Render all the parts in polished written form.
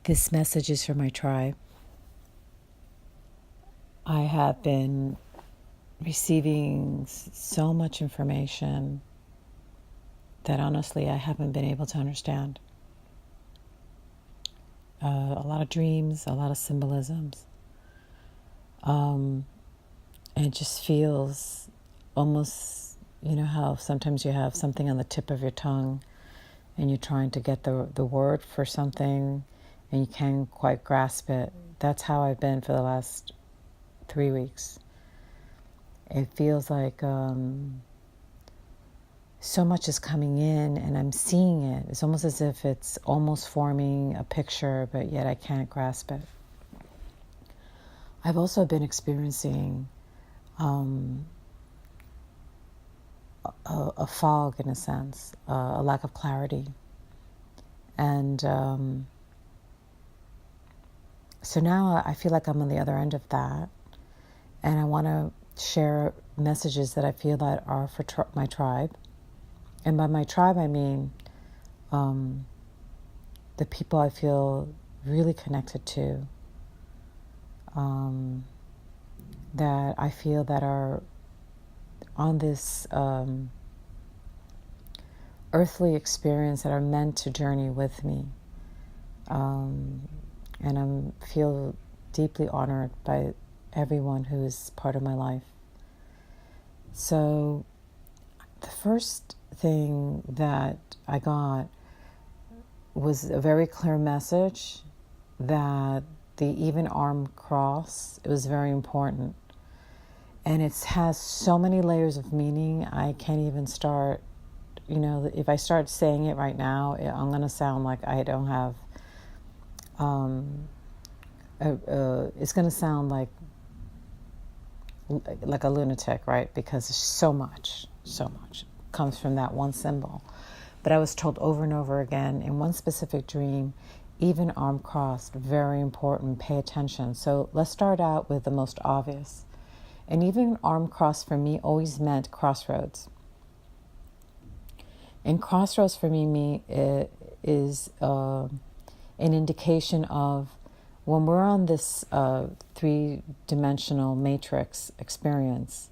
This message is for my tribe. I have been receiving so much information that honestly I haven't been able to understand. A lot of dreams, a lot of symbolisms. And it just feels almost, you know how sometimes you have something on the tip of your tongue and you're trying to get the word for something and you can't quite grasp it. That's how I've been for the last 3 weeks. It feels like so much is coming in and I'm seeing it. It's almost as if it's almost forming a picture, but yet I can't grasp it. I've also been experiencing a fog in a sense, a lack of clarity. And so now I feel like I'm on the other end of that. And I want to share messages that I feel that are for my tribe. And by my tribe, I mean the people I feel really connected to, that I feel that are on this earthly experience, that are meant to journey with me. And I feel deeply honored by everyone who is part of my life. So the first thing that I got was a very clear message that the even arm cross, it was very important. And it has so many layers of meaning, I can't even start, if I start saying it right now, I'm going to sound like I don't have, it's going to sound like a lunatic, right? Because there's so much comes from that one symbol. But I was told over and over again in one specific dream, even arm crossed, very important, pay attention. So let's start out with the most obvious. An even arm cross for me always meant crossroads. And crossroads for me is an indication of when we're on this three-dimensional matrix experience,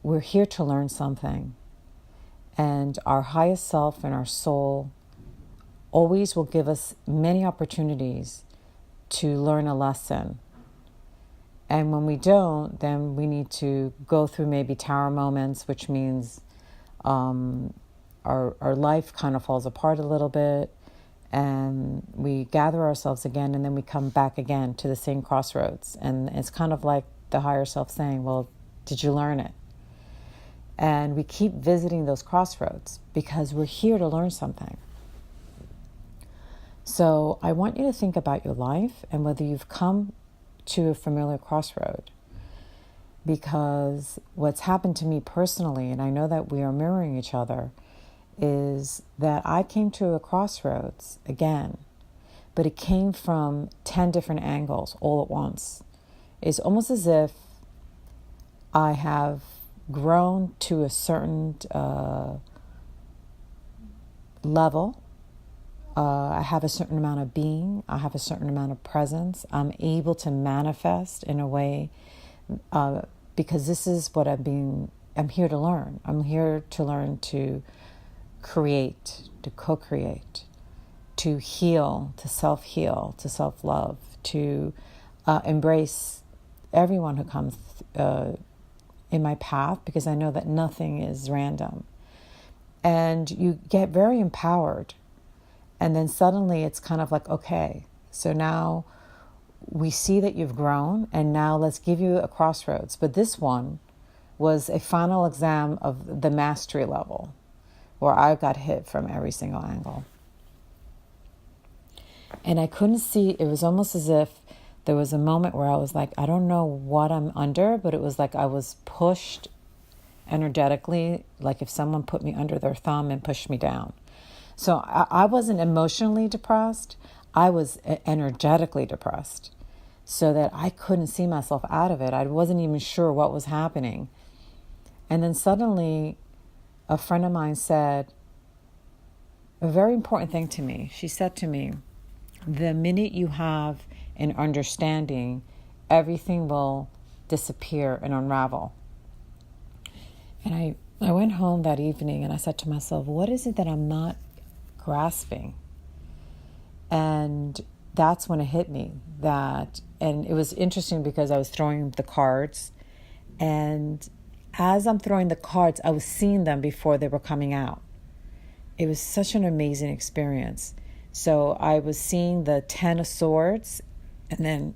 we're here to learn something. And our highest self and our soul always will give us many opportunities to learn a lesson. And when we don't, then we need to go through maybe tower moments, which means our life kind of falls apart a little bit, and we gather ourselves again, and then we come back again to the same crossroads. And it's kind of like the higher self saying, well, did you learn it? And we keep visiting those crossroads because we're here to learn something. So I want you to think about your life and whether you've come to a familiar crossroad. Because what's happened to me personally, and I know that we are mirroring each other, is that I came to a crossroads again, but it came from 10 different angles all at once. It's almost as if I have grown to a certain level. I have a certain amount of being. I have a certain amount of presence. I'm able to manifest in a way because this is what I'm here to learn. I'm here to learn to create, to co-create, to heal, to self-heal, to self-love, to embrace everyone who comes in my path, because I know that nothing is random. And you get very empowered. And then suddenly it's kind of like, okay, so now we see that you've grown, and now let's give you a crossroads. But this one was a final exam of the mastery level, where I got hit from every single angle. And I couldn't see, it was almost as if there was a moment where I was like, I don't know what I'm under, but it was like I was pushed energetically, like if someone put me under their thumb and pushed me down. So I wasn't emotionally depressed, I was energetically depressed, so that I couldn't see myself out of it. I wasn't even sure what was happening. And then suddenly a friend of mine said a very important thing to me. She said to me, The minute you have an understanding, everything will disappear and unravel. And I went home that evening and I said to myself, what is it that I'm not grasping? And that's when it hit me and it was interesting because I was throwing the cards, and as I'm throwing the cards, I was seeing them before they were coming out. It was such an amazing experience. So I was seeing the 10 of Swords, and then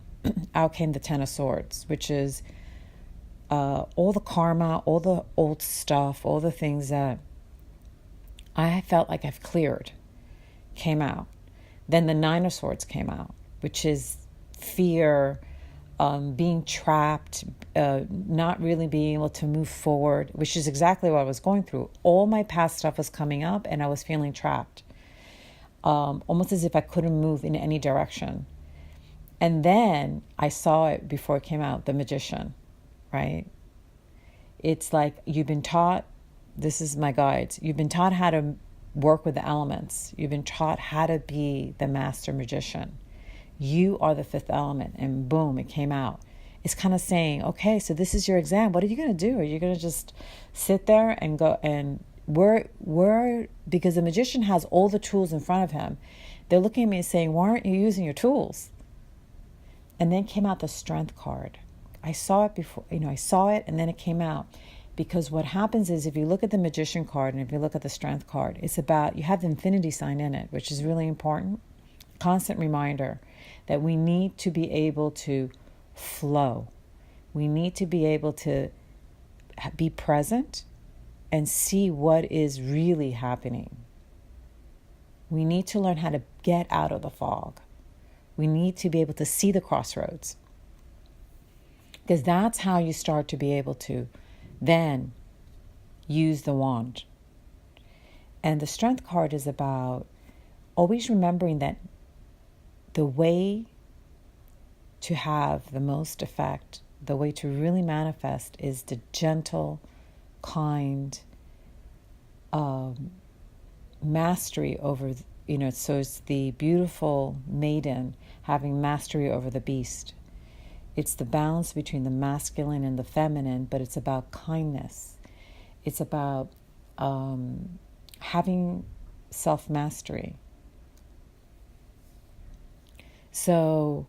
out came the 10 of Swords, which is all the karma, all the old stuff, all the things that I felt like I've cleared came out. Then the 9 of Swords came out, which is fear, being trapped, not really being able to move forward, which is exactly what I was going through. All my past stuff was coming up and I was feeling trapped, almost as if I couldn't move in any direction. And then I saw it before it came out, the Magician, right? It's like you've been taught, this is my guides, you've been taught how to work with the elements. You've been taught how to be the master magician. You are the fifth element, and boom, it came out. It's kind of saying, okay, so this is your exam. What are you going to do? Are you going to just sit there and go and because the magician has all the tools in front of him. They're looking at me and saying, why aren't you using your tools? And then came out the Strength card. I saw it before, I saw it and then it came out. Because what happens is if you look at the Magician card and if you look at the Strength card, it's about, you have the infinity sign in it, which is really important. Constant reminder that we need to be able to flow. We need to be able to be present and see what is really happening. We need to learn how to get out of the fog. We need to be able to see the crossroads. Because that's how you start to be able to then use the wand. And the Strength card is about always remembering that the way to have the most effect, the way to really manifest is the gentle, kind mastery over, so it's the beautiful maiden having mastery over the beast. It's the balance between the masculine and the feminine, but it's about kindness. It's about having self-mastery. So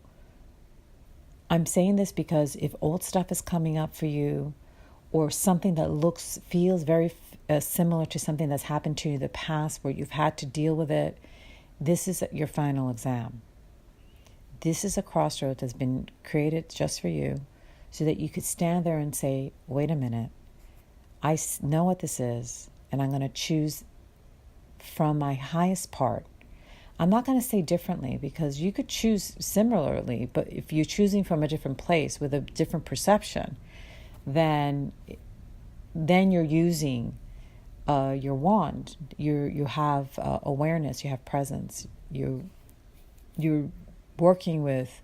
I'm saying this because if old stuff is coming up for you, or something that feels very similar to something that's happened to you in the past where you've had to deal with it, this is your final exam. This is a crossroad that's been created just for you so that you could stand there and say, wait a minute, I know what this is, and I'm going to choose from my highest part. I'm not going to say differently because you could choose similarly, but if you're choosing from a different place with a different perception, then you're using your wand. You have awareness, you have presence, you're working with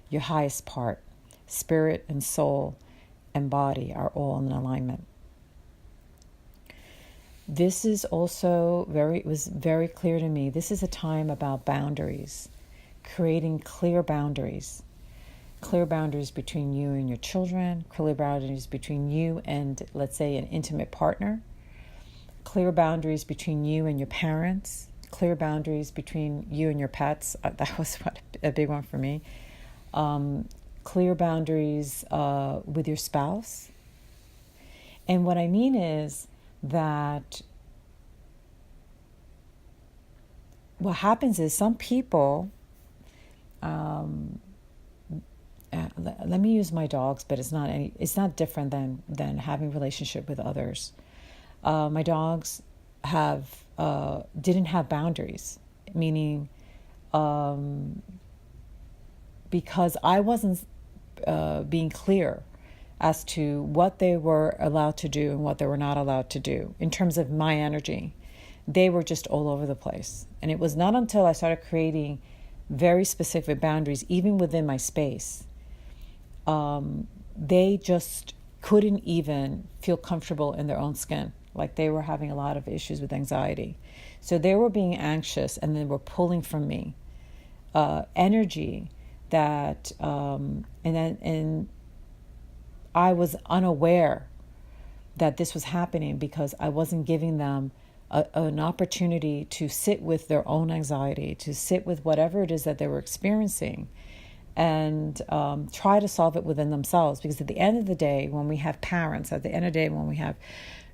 your highest part. Spirit and soul and body are all in alignment. This is also it was very clear to me. This is a time about boundaries, creating clear boundaries between you and your children, clear boundaries between you and, let's say, an intimate partner, clear boundaries between you and your parents, clear boundaries between you and your pets. That was a big one for me. Clear boundaries with your spouse. And what I mean is that what happens is some people, let me use my dogs, but it's not different than having a relationship with others. My dogs didn't have boundaries, meaning because I wasn't being clear as to what they were allowed to do and what they were not allowed to do in terms of my energy. They were just all over the place. And it was not until I started creating very specific boundaries, even within my space, they just couldn't even feel comfortable in their own skin. Like they were having a lot of issues with anxiety. So they were being anxious and they were pulling from me energy that, and I was unaware that this was happening because I wasn't giving them an opportunity to sit with their own anxiety, to sit with whatever it is that they were experiencing, and try to solve it within themselves. Because at the end of the day, when we have parents, at the end of the day, when we have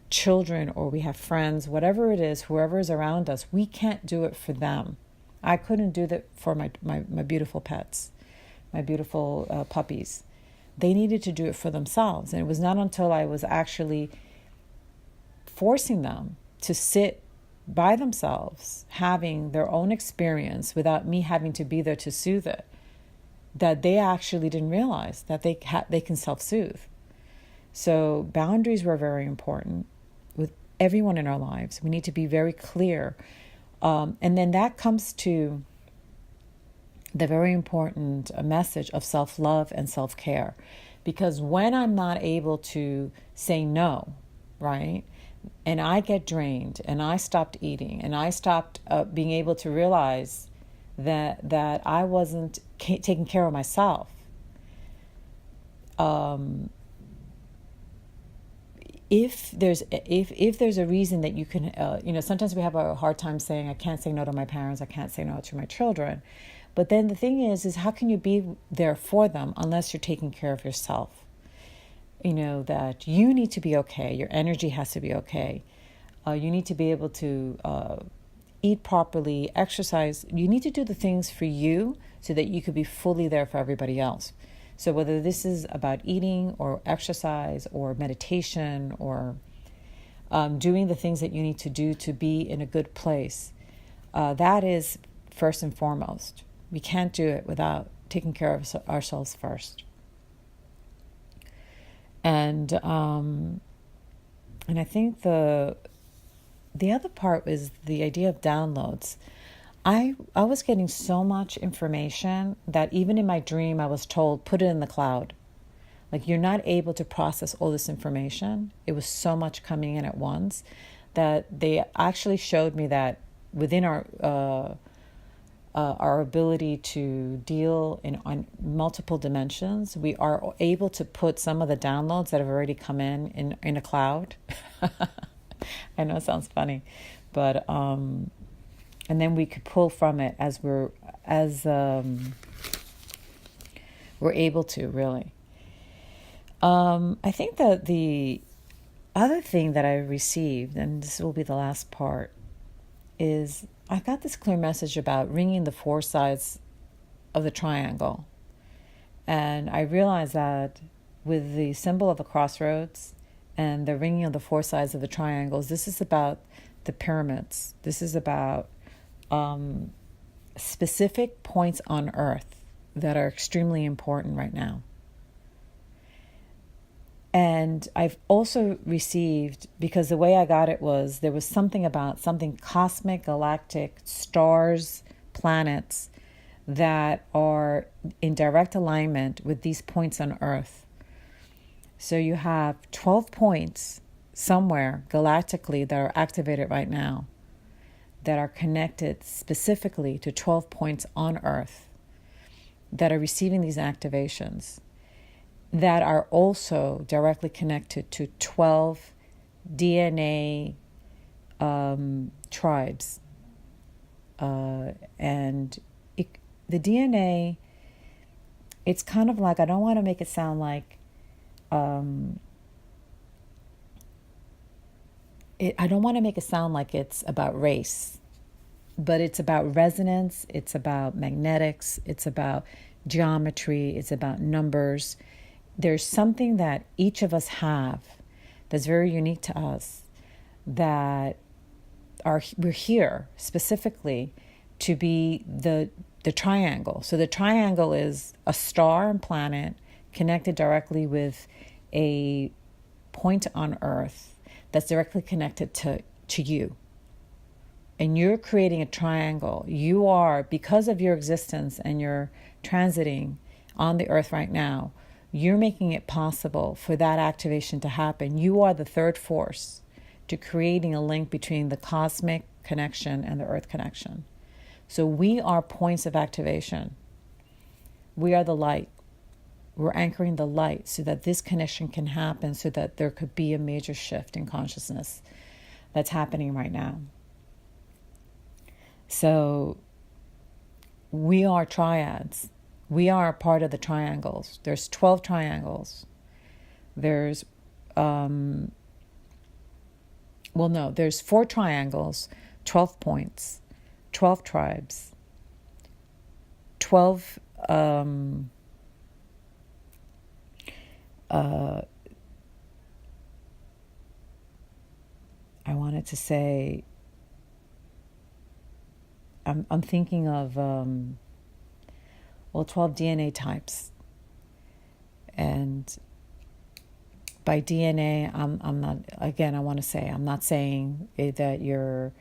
children or we have friends, whatever it is, whoever is around us, we can't do it for them. I couldn't do that for my beautiful pets, my beautiful puppies. They needed to do it for themselves. And it was not until I was actually forcing them to sit by themselves, having their own experience without me having to be there to soothe it, that they actually didn't realize that they can self-soothe. So boundaries were very important with everyone in our lives. We need to be very clear. And then that comes to the very important message of self-love and self-care. Because when I'm not able to say no, right, and I get drained and I stopped eating and I stopped being able to realize that I wasn't taking care of myself, if there's a reason that you can, sometimes we have a hard time saying, I can't say no to my parents, I can't say no to my children. But then the thing is how can you be there for them unless you're taking care of yourself? That you need to be okay. Your energy has to be okay. You need to be able to eat properly, exercise. You need to do the things for you so that you could be fully there for everybody else. So whether this is about eating or exercise or meditation or doing the things that you need to do to be in a good place, that is first and foremost. We can't do it without taking care of ourselves first. And I think the other part is the idea of downloads. I was getting so much information that even in my dream I was told, put it in the cloud. Like, you're not able to process all this information. It was so much coming in at once that they actually showed me that within our ability to deal on multiple dimensions, we are able to put some of the downloads that have already come in a cloud. I know it sounds funny, but and then we could pull from it as we're able to, really. I think that the other thing that I received, and this will be the last part, is I got this clear message about ringing the four sides of the triangle. And I realized that with the symbol of the crossroads and the ringing of the four sides of the triangles, this is about the pyramids. This is about specific points on Earth that are extremely important right now. And I've also received, because the way I got it was, there was something about something cosmic, galactic, stars, planets that are in direct alignment with these points on Earth. So you have 12 points somewhere galactically that are activated right now, that are connected specifically to 12 points on Earth that are receiving these activations, that are also directly connected to 12 DNA tribes. And the DNA, it's kind of like, I don't want to make it sound like, I don't want to make it sound like it's about race, but it's about resonance, it's about magnetics, it's about geometry, it's about numbers. There's something that each of us have that's very unique to us, that we're here specifically to be the triangle. So the triangle is a star and planet connected directly with a point on Earth that's directly connected to you. And you're creating a triangle. You are, because of your existence and your transiting on the Earth right now, you're making it possible for that activation to happen. You are the third force to creating a link between the cosmic connection and the Earth connection. So we are points of activation. We are the light. We're anchoring the light so that this connection can happen, so that there could be a major shift in consciousness that's happening right now. So we are triads. We are a part of the triangles. There's 12 triangles. There's, there's 4 triangles, 12 points, 12 tribes, 12, I wanted to say, I'm thinking of, 12 DNA types. And by DNA, I'm not, again, I want to say, I'm not saying that you're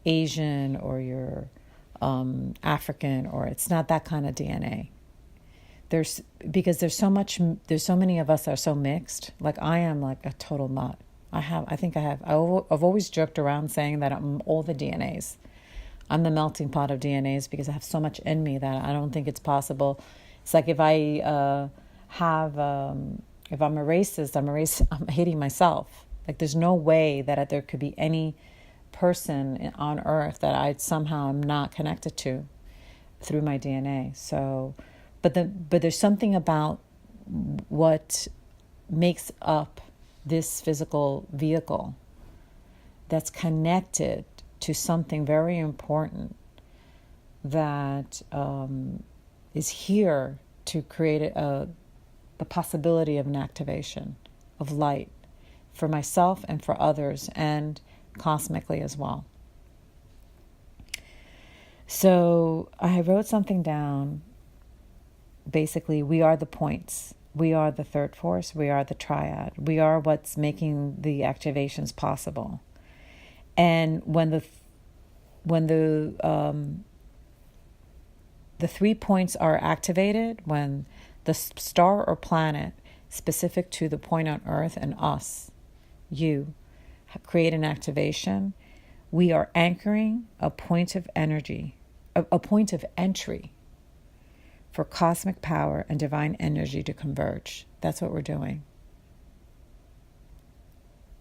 Asian or you're African, or it's not that kind of DNA. Because there's so many of us that are so mixed. Like I am like a total nut. I've always joked around saying that I'm all the DNAs. I'm the melting pot of DNAs because I have so much in me that I don't think it's possible. It's like if I'm a racist, I'm hating myself. Like there's no way that there could be any person on earth that I somehow am not connected to through my DNA. So, but there's something about what makes up this physical vehicle that's connected to something very important that is here to create the possibility of an activation of light for myself and for others, and cosmically as well. So I wrote something down. Basically, we are the points. We are the third force. We are the triad. We are what's making the activations possible. And when the 3 points are activated, when the star or planet specific to the point on Earth and us, you, create an activation, we are anchoring a point of energy, a point of entry for cosmic power and divine energy to converge. That's what we're doing.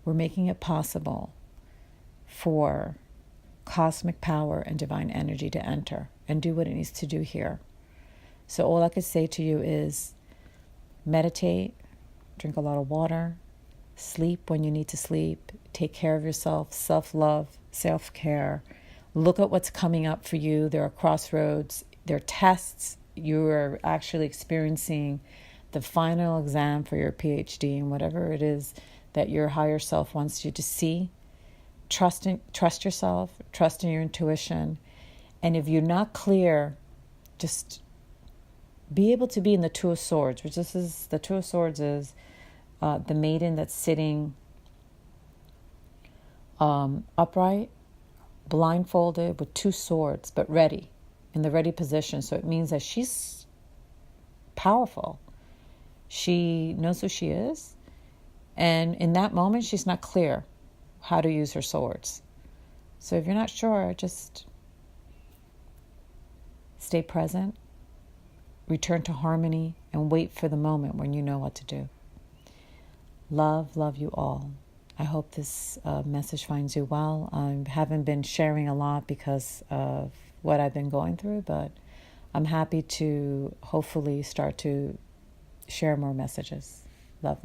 We're making it possible for cosmic power and divine energy to enter and do what it needs to do here. So all I could say to you is meditate, drink a lot of water, sleep when you need to sleep, take care of yourself, self-love, self-care. Look at what's coming up for you. There are crossroads, there are tests. You are actually experiencing the final exam for your PhD and whatever it is that your higher self wants you to see. Trust yourself, trust in your intuition. And if you're not clear, just be able to be in the Two of Swords, which the Two of Swords is the maiden that's sitting upright, blindfolded with 2 swords, but ready, in the ready position. So it means that she's powerful. She knows who she is. And in that moment, she's not clear how to use her swords. So if you're not sure, just stay present, return to harmony, and wait for the moment when you know what to do. Love you all. I hope this message finds you well. I haven't been sharing a lot because of what I've been going through, but I'm happy to hopefully start to share more messages. Love.